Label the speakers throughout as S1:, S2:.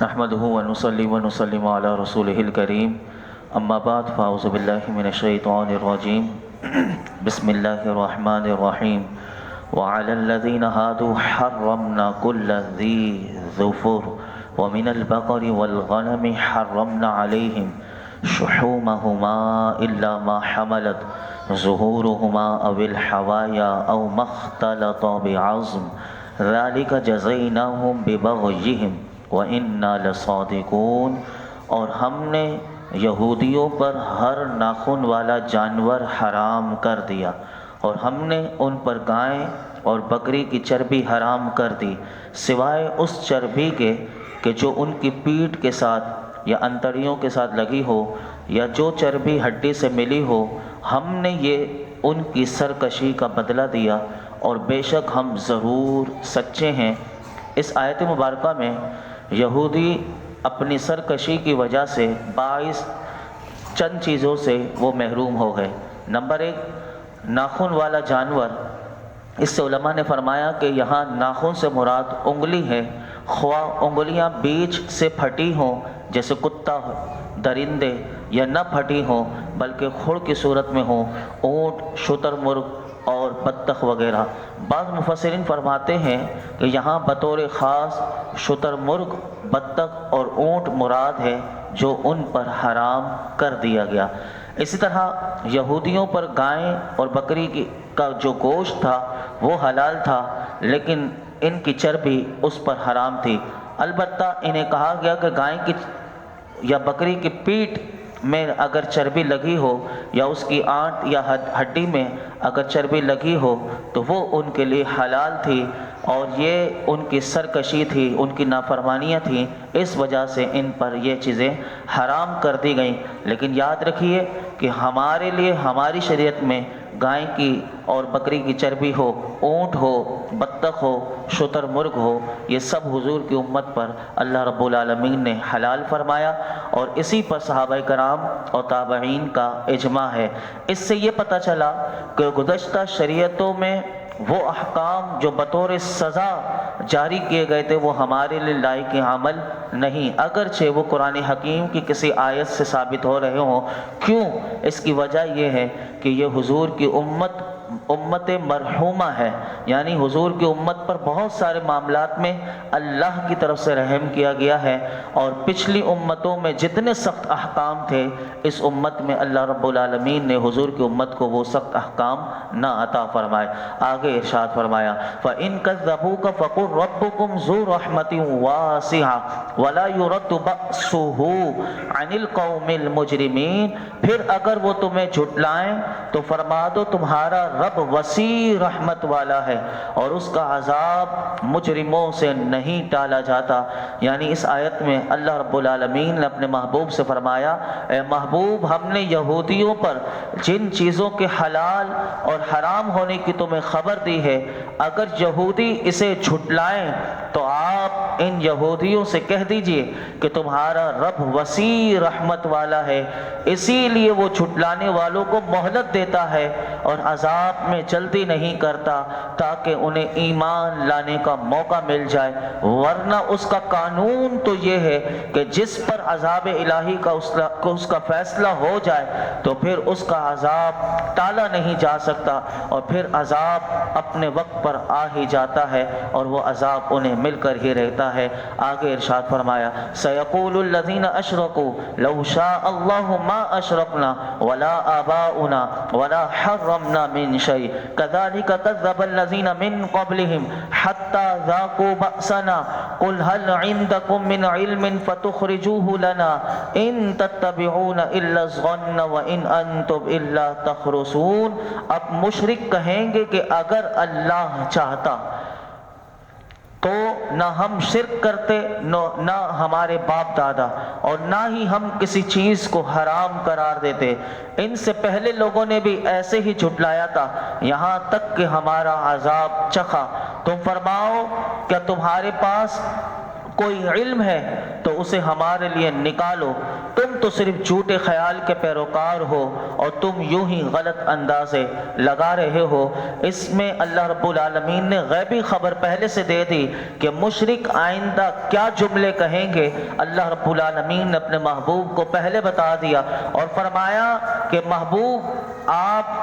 S1: نحمده ونصلي ونسلم على رسوله الكريم اما بعد فاعوذ بالله من الشيطان الرجيم بسم الله الرحمن الرحيم وعلى الذين هادوا حرمنا كل ذي ظفر ومن البقر والغنم حرمنا عليهم شحومهما إلا ما حملت ظهورهما أو الحوايا أو ما اختلط بعظم ذلك جزيناهم ببغيهم وَإِنَّا لَصَادِقُونَ۔ اور ہم نے یہودیوں پر ہر ناخن والا جانور حرام کر دیا، اور ہم نے ان پر گائے اور بکری کی چربی حرام کر دی، سوائے اس چربی کے کہ جو ان کی پیٹھ کے ساتھ یا انتڑیوں کے ساتھ لگی ہو، یا جو چربی ہڈی سے ملی ہو۔ ہم نے یہ ان کی سرکشی کا بدلہ دیا، اور بے شک ہم ضرور سچے ہیں۔ اس آیت مبارکہ میں یہودی اپنی سرکشی کی وجہ سے باعث چند چیزوں سے وہ محروم ہو گئے۔ نمبر 1، ناخن والا جانور۔ اس سے علماء نے فرمایا کہ یہاں ناخن سے مراد انگلی ہے، خواہ انگلیاں بیچ سے پھٹی ہوں جیسے کتا، درندے، یا نہ پھٹی ہوں بلکہ کھڑ کی صورت میں ہوں، اونٹ، شتر مرغ اور بطخ وغیرہ۔ بعض مفسرین فرماتے ہیں کہ یہاں بطور خاص شتر مرغ، بطخ اور اونٹ مراد ہے جو ان پر حرام کر دیا گیا۔ اسی طرح یہودیوں پر گائے اور بکری کا جو گوشت تھا وہ حلال تھا، لیکن ان کی چربی اس پر حرام تھی۔ البتہ انہیں کہا گیا کہ گائے کی یا بکری کی پیٹھ میں اگر چربی لگی ہو، یا اس کی آنت یا ہڈی میں اگر چربی لگی ہو تو وہ ان کے لیے حلال تھی، اور یہ ان کی سرکشی تھی، ان کی نافرمانیاں تھیں، اس وجہ سے ان پر یہ چیزیں حرام کر دی گئیں۔ لیکن یاد رکھیے کہ ہمارے لیے ہماری شریعت میں گائے کی اور بکری کی چربی ہو، اونٹ ہو، بطخ ہو، شتر مرغ ہو، یہ سب حضور کی امت پر اللہ رب العالمین نے حلال فرمایا، اور اسی پر صحابہ کرام اور تابعین کا اجماع ہے۔ اس سے یہ پتہ چلا کہ گزشتہ شریعتوں میں وہ احکام جو بطور سزا جاری کیے گئے تھے وہ ہمارے لیے لائق عمل نہیں، اگرچہ وہ قرآن حکیم کی کسی آیت سے ثابت ہو رہے ہوں۔ کیوں؟ اس کی وجہ یہ ہے کہ یہ حضور کی امت مرحومہ ہے، یعنی حضور کی امت پر بہت سارے معاملات میں اللہ کی طرف سے رحم کیا گیا ہے، اور پچھلی امتوں میں جتنے سخت احکام تھے اس امت میں اللہ رب العالمین نے حضور کی امت کو وہ سخت احکام نہ عطا فرمائے۔ آگے ارشاد فرمایا فَإِن كَذَّبُوكَ فَقُلْ رَبُّكُمْ ذُو رَحْمَةٍ وَاسِعَةٍ وَلَا يُرَدُّ بَأْسُهُ عَنِ الْقَوْمِ الْمُجْرِمِينَ۔ پھر اگر وہ تمہیں جھٹلائیں تو فرما دو تمہارا رب وسیع رحمت والا ہے، اور اس کا عذاب مجرموں سے نہیں ٹالا جاتا۔ یعنی اس آیت میں اللہ رب العالمین نے اپنے محبوب سے فرمایا، اے محبوب، ہم نے یہودیوں پر جن چیزوں کے حلال اور حرام ہونے کی تمہیں خبر دی ہے، اگر یہودی اسے جھٹلائیں تو آپ ان یہودیوں سے کہہ دیجئے کہ تمہارا رب وسیع رحمت والا ہے، اسی لیے وہ جھٹلانے والوں کو مہلت دیتا ہے اور عذاب میں جلدی نہیں کرتا تاکہ انہیں ایمان لانے کا موقع مل جائے، ورنہ اس کا قانون تو یہ ہے کہ جس پر عذاب الہی کا اس کا فیصلہ ہو جائے تو پھر اس کا عذاب ٹالا نہیں جا سکتا، اور پھر عذاب اپنے وقت پر آ ہی جاتا ہے، اور وہ عذاب انہیں مل کر ہی رہتا ہے۔ آگے ارشاد فرمایا سَيَقُولُ الَّذِينَ أَشْرَكُوا لَوْ شَاءَ اللَّهُ مَا أَشْرَكْنَا وَلَا آبَاؤُنَا وَلَا حَرَّمْنَا مِنْ شَيْءٍ كَذَلِكَ كَذَّبَ الَّذِينَ مِنْ قَبْلِهِمْ حَتَّى ذَاقُوا بَأْسَنَا قُلْ هَلْ عِنْدَكُمْ مِنْ عِلْمٍ فَتُخْرِجُوهُ لَنَا إِنْ تَتَّبِعُونَ إِلَّا الظَّنَّ وَإِنْ أَنْتُمْ إِلَّا تَخْرُصُونَ۔ اب مشرک کہیں گے کہ اگر اللہ چاہتا تو نہ ہم شرک کرتے، نہ ہمارے باپ دادا، اور نہ ہی ہم کسی چیز کو حرام قرار دیتے۔ ان سے پہلے لوگوں نے بھی ایسے ہی جھٹلایا تھا، یہاں تک کہ ہمارا عذاب چکھا۔ تم فرماؤ کیا تمہارے پاس کوئی علم ہے تو اسے ہمارے لیے نکالو، تم تو صرف جھوٹے خیال کے پیروکار ہو اور تم یوں ہی غلط اندازے لگا رہے ہو۔ اس میں اللہ رب العالمین نے غیبی خبر پہلے سے دے دی کہ مشرک آئندہ کیا جملے کہیں گے۔ اللہ رب العالمین نے اپنے محبوب کو پہلے بتا دیا اور فرمایا کہ محبوب آپ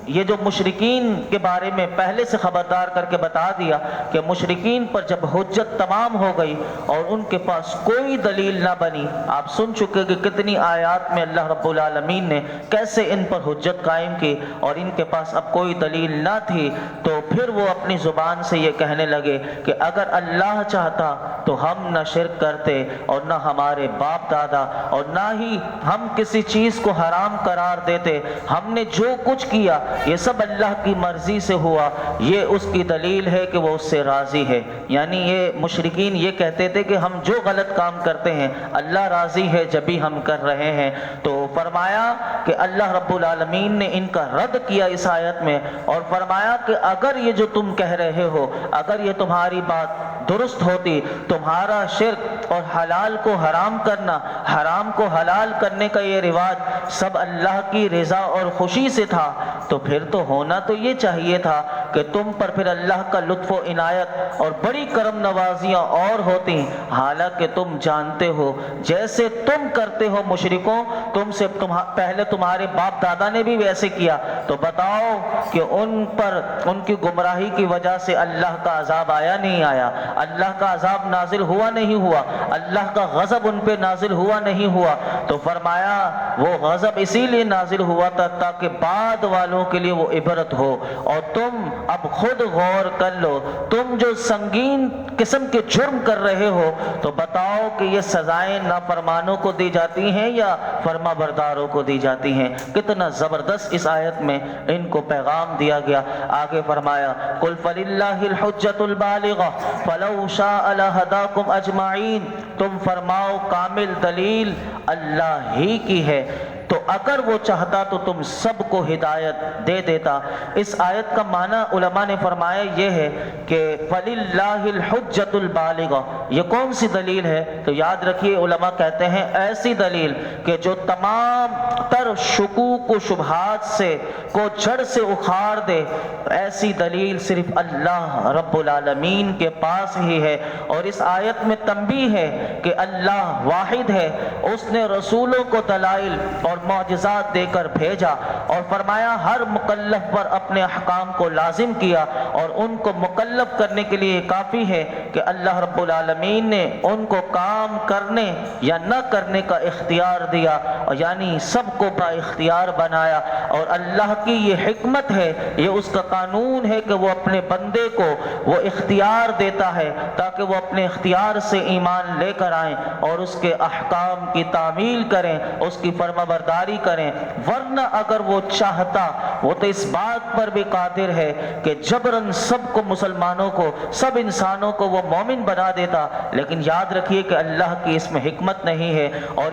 S1: یہ جو مشرکین کے بارے میں پہلے سے خبردار کر کے بتا دیا کہ مشرکین پر جب حجت تمام ہو گئی اور ان کے پاس کوئی دلیل نہ بنی، آپ سن چکے کہ کتنی آیات میں اللہ رب العالمین نے کیسے ان پر حجت قائم کی اور ان کے پاس اب کوئی دلیل نہ تھی، تو پھر وہ اپنی زبان سے یہ کہنے لگے کہ اگر اللہ چاہتا تو ہم نہ شرک کرتے اور نہ ہمارے باپ دادا اور نہ ہی ہم کسی چیز کو حرام قرار دیتے، ہم نے جو کچھ کیا یہ سب اللہ کی مرضی سے ہوا، یہ اس کی دلیل ہے کہ وہ اس سے راضی ہے۔ یعنی یہ مشرکین یہ کہتے تھے کہ ہم جو غلط کام کرتے ہیں اللہ راضی ہے جبھی ہم کر رہے ہیں۔ تو فرمایا کہ اللہ رب العالمین نے ان کا رد کیا اس آیت میں اور فرمایا کہ اگر یہ جو تم کہہ رہے ہو، اگر یہ تمہاری بات درست ہوتی، تمہارا شرک اور حلال کو حرام کرنا، حرام کو حلال کرنے کا یہ رواج سب اللہ کی رضا اور خوشی سے تھا، تو پھر تو ہونا تو یہ چاہیے تھا کہ تم پر پھر اللہ کا لطف و عنایت اور بڑی کرم نوازیاں اور ہوتی، حالانکہ تم جانتے ہو جیسے تم کرتے ہو مشرکوں، تم سے پہلے تمہارے باپ دادا نے بھی ویسے کیا، تو بتاؤ کہ ان پر ان کی گمراہی کی وجہ سے اللہ کا عذاب آیا نہیں آیا، اللہ کا عذاب نازل ہوا نہیں ہوا، اللہ کا غضب ان پہ نازل ہوا نہیں ہوا؟ تو فرمایا وہ غضب اسی لیے نازل ہوا تھا تاکہ بعد والوں کے لیے وہ عبرت ہو، اور تم اب خود غور کر لو، تم جو سنگین قسم کے جرم کر رہے ہو تو بتاؤ کہ یہ سزائیں نافرمانوں کو دی جاتی ہیں یا فرما برداروں کو دی جاتی ہیں؟ کتنا زبردست اس آیت میں ان کو پیغام دیا گیا۔ آگے فرمایا قُلْ فَلِلَّهِ الْحُجَّةُ الْبَالِغَةُ فَلَوْ شَاءَ لَهَدَاكُمْ أَجْمَعِينَ، تم فرماؤ کامل دلیل اللہ ہی کی ہے، تو اگر وہ چاہتا تو تم سب کو ہدایت دے دیتا۔ اس آیت کا معنی علماء نے فرمایا یہ ہے کہ فَلِلَّهِ الْحُجَّةُ الْبَالِغَةُ، یہ کون سی دلیل ہے؟ تو یاد رکھیے علماء کہتے ہیں ایسی دلیل کہ جو تمام تر شکوک و شبہات سے کو جڑ سے اکھاڑ دے، ایسی دلیل صرف اللہ رب العالمین کے پاس ہی ہے۔ اور اس آیت میں تنبیہ ہے کہ اللہ واحد ہے، اس نے رسولوں کو دلائل اور معجزات دے کر بھیجا اور فرمایا ہر مکلف پر اپنے احکام کو لازم کیا، اور ان کو مکلف کرنے کے لیے کافی ہے کہ اللہ رب العالمین نے ان کو کام کرنے یا نہ کرنے کا اختیار دیا، یعنی سب کو با اختیار بنایا۔ اور اللہ کی یہ حکمت ہے، یہ اس کا قانون ہے کہ وہ اپنے بندے کو وہ اختیار دیتا ہے تاکہ وہ اپنے اختیار سے ایمان لے کر آئیں اور اس کے احکام کی تعمیل کریں، اس کی فرما برداری کریں۔ ورنہ اگر وہ چاہتا، وہ تو اس بات پر بھی قادر ہے کہ جبراً سب کو، مسلمانوں کو، سب انسانوں کو وہ مومن بنا دیتا، لیکن یاد رکھیے کہ اللہ کی اس میں حکمت نہیں ہے، اور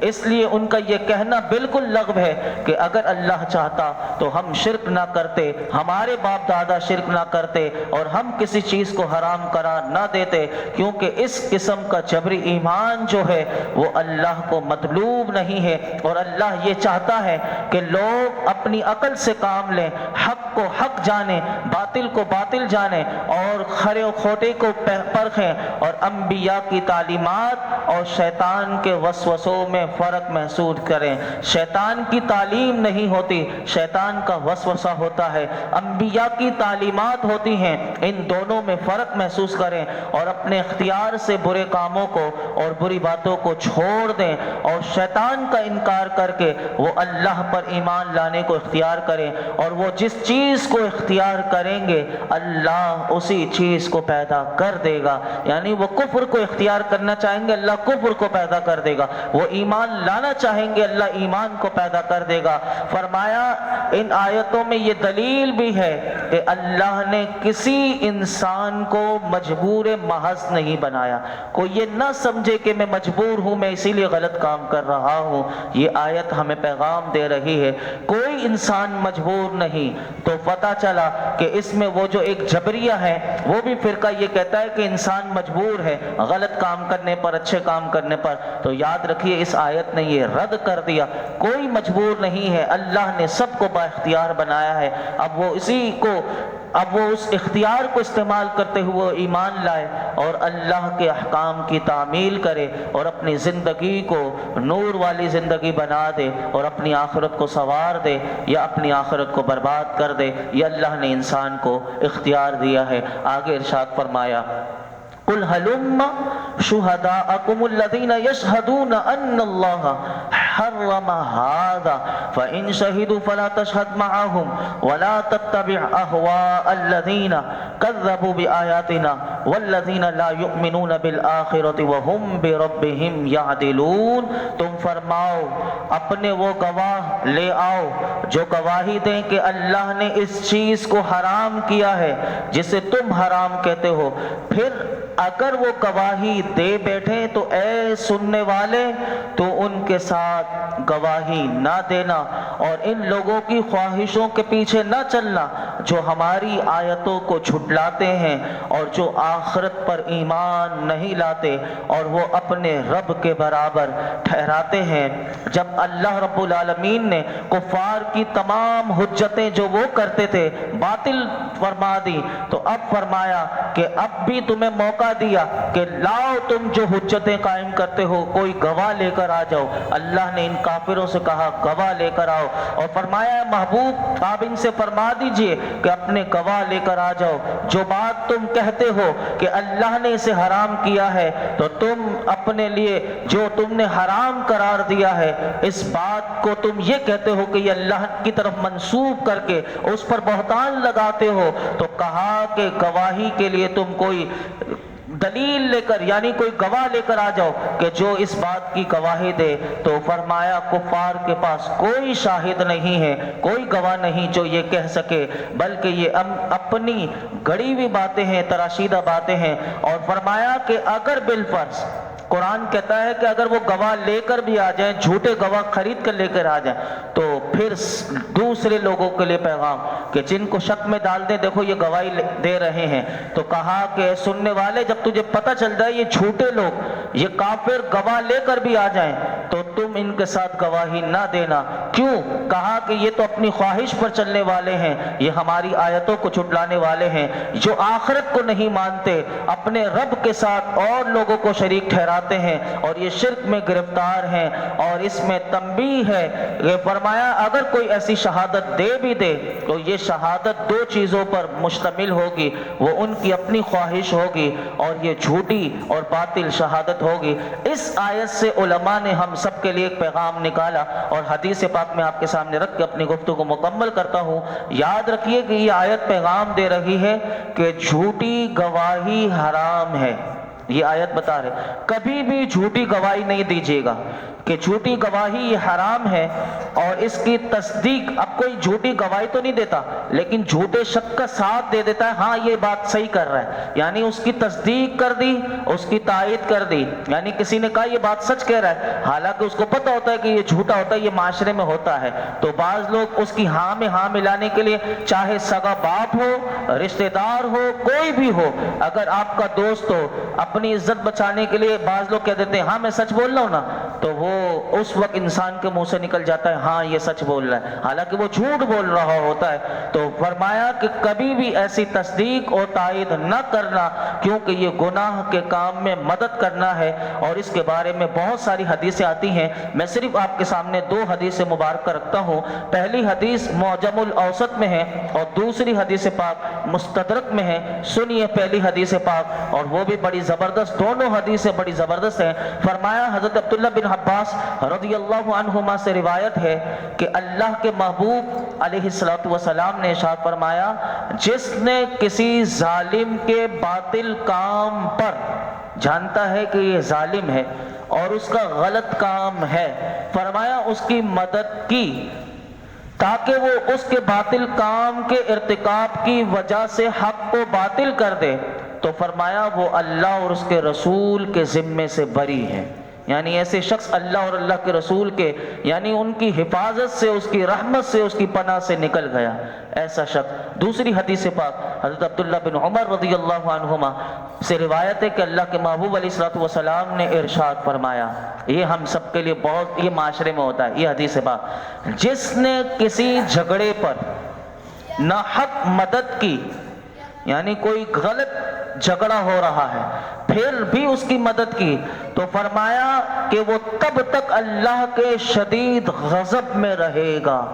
S1: اس لیے ان کا یہ کہنا بالکل لغو ہے کہ اگر اللہ چاہتا تو ہم شرک نہ کرتے، ہمارے باپ دادا شرک نہ کرتے اور ہم کسی چیز کو حرام قرار نہ دیتے، کیونکہ اس قسم کا جبری ایمان جو ہے وہ اللہ کو مطلوب نہیں ہے۔ اور اللہ یہ چاہتا ہے کہ لوگ اپنی عقل سے کام لیں، حق کو حق جانیں، باطل کو باطل جانیں، اور کھرے و کھوٹے کو پرکھیں، اور انبیاء کی تعلیمات اور شیطان کے وسوسوں میں فرق محسوس کریں۔ شیطان کی تعلیم نہیں ہوتی، شیطان کا وسوسہ ہوتا ہے، انبیاء کی تعلیمات ہوتی ہیں، ان دونوں میں فرق محسوس کریں اور اپنے اختیار سے برے کاموں کو اور بری باتوں کو چھوڑ دیں، اور شیطان کا انکار کر کے وہ اللہ پر ایمان لانے کو اختیار کریں، اور وہ جس چیز کو اختیار کریں گے اللہ اسی چیز کو پیدا کر دے گا۔ یعنی وہ کفر کو اختیار کرنا چاہیں گے اللہ کفر کو پیدا کر دے گا، وہ ایمان لانا چاہیں گے اللہ ایمان کو پیدا کر دے گا۔ فرمایا ان آیتوں میں یہ دلیل بھی ہے کہ اللہ نے کسی انسان کو مجبور محض نہیں بنایا، کوئی یہ نہ سمجھے کہ میں مجبور ہوں، میں اسی لیے غلط کام کر رہا ہوں۔ یہ آیت ہمیں پیغام دے رہی ہے کوئی انسان انسان مجبور نہیں. تو پتہ چلا کہ اس میں وہ جو ایک جبریہ ہے وہ بھی فرقہ یہ کہتا ہے کہ انسان مجبور ہے غلط کام کرنے پر اچھے کام کرنے پر. تو یاد رکھیے اس آیت نے یہ رد کر دیا, کوئی مجبور نہیں ہے, اللہ نے سب کو با اختیار بنایا ہے. اب وہ اس اختیار کو استعمال کرتے ہوئے ایمان لائے اور اللہ کے احکام کی تعمیل کرے اور اپنی زندگی کو نور والی زندگی بنا دے اور اپنی آخرت کو سنوار دے یا اپنی آخرت کو برباد کر دے. یہ اللہ نے انسان کو اختیار دیا ہے. آگے ارشاد فرمایا قُلْ هَلُمَّ شُهَدَاءَكُمُ الَّذِينَ يَشْهَدُونَ أَنَّ اللَّهَ حَرَّمَ هَذَا فَإِنْ شَهِدُوا فَلَا تَشْهَدْ مَعَهُمْ وَلَا تَتَّبِعْ أَهْوَاءَ الَّذِينَ كَذَّبُوا بِآيَاتِنَا وَالَّذِينَ لَا يُؤْمِنُونَ بِالْآخِرَةِ وَهُمْ بِرَبِّهِمْ يَعْدِلُونَ. تم فرماؤ اپنے وہ گواہ لے آؤ جو گواہی دیں کہ اللہ نے اس چیز کو حرام کیا ہے جسے تم حرام کہتے ہو. پھر اگر وہ گواہی دے بیٹھیں تو اے سننے والے تو ان کے ساتھ گواہی نہ دینا اور ان لوگوں کی خواہشوں کے پیچھے نہ چلنا جو ہماری آیتوں کو جھٹلاتے ہیں اور جو آخرت پر ایمان نہیں لاتے اور وہ اپنے رب کے برابر ٹھہراتے ہیں. جب اللہ رب العالمین نے کفار کی تمام حجتیں جو وہ کرتے تھے باطل فرما دی تو اب فرمایا کہ اب بھی تمہیں موقع دیا کہ لاؤ تم جو حجتیں قائم کرتے ہو کوئی گواہ لے کر آ جاؤ. اللہ نے ان کافروں سے کہا گواہ لے کر آؤ اور فرمایا محبوب آپ ان سے فرما دیجئے کہ اپنے گواہ لے کر آ جاؤ. جو بات تم کہتے ہو کہ اللہ نے اسے حرام کیا ہے تو تم اپنے لیے جو تم نے حرام قرار دیا ہے اس بات کو تم یہ کہتے ہو کہ یہ اللہ کی طرف منسوب کر کے اس پر بہتان لگاتے ہو. تو کہا کہ گواہی کے لیے تم کوئی دلیل لے کر یعنی کوئی گواہ لے کر آ جاؤ کہ جو اس بات کی گواہی دے. تو فرمایا کفار کے پاس کوئی شاہد نہیں ہے, کوئی گواہ نہیں جو یہ کہہ سکے بلکہ یہ اپنی گڑی ہوئی باتیں ہیں, تراشیدہ باتیں ہیں. اور فرمایا کہ اگر بالفرض قرآن کہتا ہے کہ اگر وہ گواہ لے کر بھی آ جائیں جھوٹے گواہ خرید کر لے کر آ جائیں تو پھر دوسرے لوگوں کے لیے پیغام کہ جن کو شک میں ڈال دیں دیکھو یہ گواہی دے رہے ہیں. تو کہا کہ سننے والے جب تجھے پتہ چل جائے یہ جھوٹے لوگ یہ کافر گواہ لے کر بھی آ جائیں تو تم ان کے ساتھ گواہی نہ دینا. کیوں؟ کہا کہ یہ تو اپنی خواہش پر چلنے والے ہیں, یہ ہماری آیتوں کو جھٹلانے والے ہیں, جو آخرت کو نہیں مانتے اپنے رب کے ساتھ اور لوگوں کو شریک ٹھہراتے ہیں اور یہ شرک میں گرفتار ہیں. اور اس میں تنبیہ ہے یہ فرمایا اگر کوئی ایسی شہادت دے بھی دے تو یہ شہادت دو چیزوں پر مشتمل ہوگی, وہ ان کی اپنی خواہش ہوگی اور یہ جھوٹی اور باطل شہادت ہوگی. اس آیت سے علماء نے ہم سب کے لیے ایک پیغام نکالا اور حدیث پاک میں آپ کے سامنے رکھ کے اپنی گفتگو کو مکمل کرتا ہوں. یاد رکھیے کہ یہ آیت پیغام دے رہی ہے کہ جھوٹی گواہی حرام ہے. یہ آیت بتا رہے کبھی بھی جھوٹی گواہی نہیں دیجیے گا کہ جھوٹی گواہی یہ حرام ہے اور اس کی تصدیق. اب کوئی جھوٹی گواہی تو نہیں دیتا لیکن جھوٹے شک کا ساتھ دے دیتا ہے ہاں یہ بات صحیح کر رہا ہے, یعنی اس کی تصدیق کر دی, اس کی تائید کر دی, یعنی کسی نے کہا یہ بات سچ کہہ رہا ہے حالانکہ اس کو پتہ ہوتا ہے کہ یہ جھوٹا ہوتا ہے, یہ معاشرے میں ہوتا ہے. تو بعض لوگ اس کی ہاں میں ہاں ملانے کے لیے چاہے سگا باپ ہو رشتہ دار ہو کوئی بھی ہو, اگر آپ کا دوست ہو اپنی عزت بچانے کے لیے بعض لوگ کہہ دیتے ہیں ہاں میں سچ بول رہا ہوں نا, تو وہ اس وقت انسان کے منہ سے نکل جاتا ہے ہاں یہ سچ بول رہا ہے حالانکہ وہ جھوٹ بول رہا ہوتا ہے. تو فرمایا کہ کبھی بھی ایسی تصدیق اور تائید نہ کرنا کیونکہ یہ گناہ کے کام میں مدد کرنا ہے اور اس کے بارے میں بہت ساری حدیثیں آتی ہیں. میں صرف آپ کے سامنے دو حدیث مبارکہ رکھتا ہوں. پہلی حدیث معجم الاوسط میں ہے اور دوسری حدیث پاک مستدرک میں ہے. سنیے پہلی حدیث پاک اور وہ بھی بڑی زبردست, دونوں حدیثیں بڑی زبردست ہیں. فرمایا حضرت عبداللہ بن عباس رضی اللہ عنہما سے روایت ہے کہ اللہ کے محبوب علیہ السلام نے ارشاد فرمایا جس نے کسی ظالم کے باطل کام پر جانتا ہے کہ یہ ظالم ہے اور اس کا غلط کام ہے, فرمایا اس کی مدد کی تاکہ وہ اس کے باطل کام کے ارتکاب کی وجہ سے حق کو باطل کر دے, تو فرمایا وہ اللہ اور اس کے رسول کے ذمے سے بری ہے. یعنی ایسے شخص اللہ اور اللہ کے رسول کے یعنی ان کی حفاظت سے، اس کی رحمت سے، اس کی پناہ سے نکل گیا ایسا شخص۔ دوسری حدیث پاک حضرت عبداللہ بن عمر رضی اللہ عنہما سے روایت ہے کہ اللہ کے محبوب علیہ الصلوۃ والسلام نے ارشاد فرمایا، یہ ہم سب کے لیے بہت، یہ معاشرے میں ہوتا ہے یہ حدیث پاک، جس نے کسی جھگڑے پر ناحق مدد کی، یعنی کوئی غلط جھگڑا ہو رہا ہے پھر بھی اس کی مدد کی، تو فرمایا کہ وہ تب تک اللہ کے شدید غضب میں رہے گا۔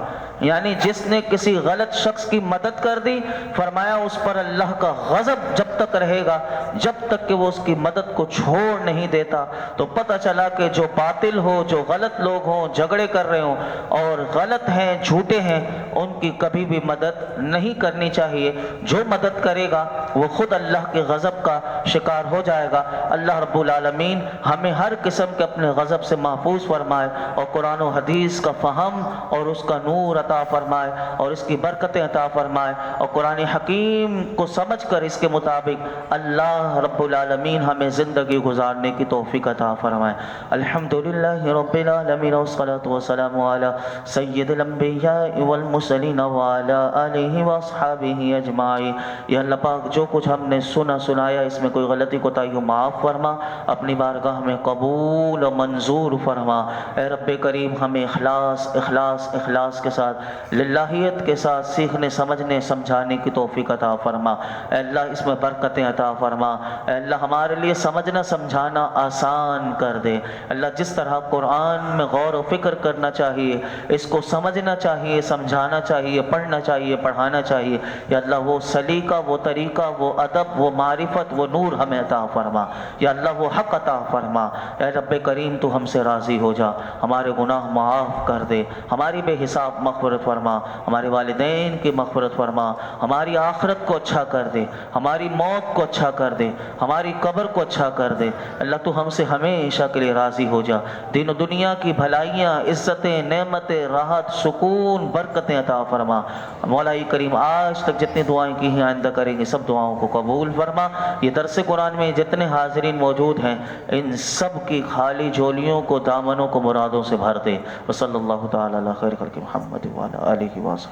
S1: یعنی جس نے کسی غلط شخص کی مدد کر دی، فرمایا اس پر اللہ کا غضب جب تک رہے گا جب تک کہ وہ اس کی مدد کو چھوڑ نہیں دیتا۔ تو پتہ چلا کہ جو باطل ہو، جو غلط لوگ ہوں، جھگڑے کر رہے ہوں اور غلط ہیں، جھوٹے ہیں، ان کی کبھی بھی مدد نہیں کرنی چاہیے۔ جو مدد کرے گا وہ خود اللہ کے غضب کا شکار ہو جائے گا۔ اللہ رب العالمین ہمیں ہر قسم کے اپنے غضب سے محفوظ فرمائے اور قرآن و حدیث کا فہم اور اس کا نور عطا فرمائے اور اس کی برکتیں عطا فرمائے، اور قرآن حکیم کو سمجھ کر اس کے مطابق اللہ رب العالمین ہمیں زندگی گزارنے کی توفیق عطا فرمائے۔ الحمدللہ رب العالمین والصلاة والسلام علی سید الانبیاء والمرسلین وعلی آلہ واصحابہ اجمعین۔ یا اللہ پاک جو کچھ ہم نے سنایا اس میں کوئی غلطی کوتاہی ہو معاف فرما، اپنی بارگاہ میں قبول و منظور فرما۔ اے رب کریم ہمیں اخلاص کے ساتھ، للہیت کے ساتھ سیکھنے، سمجھنے، سمجھانے کی توفیق عطا فرما۔ اے اللہ اس میں برکتیں عطا فرما۔ اے اللہ ہمارے لیے سمجھنا سمجھانا آسان کر دے۔ اللہ جس طرح قرآن میں غور و فکر کرنا چاہیے، اس کو سمجھنا چاہیے، سمجھانا چاہیے، پڑھنا چاہیے، پڑھانا چاہیے، یا اللہ وہ سلیقہ، وہ طریقہ، وہ ادب، وہ معرفت، وہ نور ہمیں عطا فرما۔ یا اللہ وہ حق عطا فرما۔ اے رب کریم تو ہم سے راضی ہو جا، ہمارے گناہ معاف کر دے، ہماری بے حساب مغفرت فرما، ہمارے والدین کی مغفرت فرما، ہماری آخرت کو اچھا کر دے، ہماری موت کو اچھا کر دے، ہماری قبر کو اچھا کر دے۔ اللہ تو ہم سے ہمیشہ کے لیے راضی ہو جا، دین و دنیا کی بھلائیاں، عزتیں، نعمتیں، راحت، سکون، برکتیں عطا فرما۔ مولا کریم آج تک جتنی دعائیں کی ہیں آئندہ کریں گے سب دعاؤں کو قبول فرما۔ یہ درس قرآن میں جتنے حاضرین موجود ہیں ان سب کی خالی جھولیوں کو، دامنوں کو مرادوں سے بھر دے۔ وصلی اللہ تعالی علی خیر خلق محمد وعلی آلہ وصحبہ۔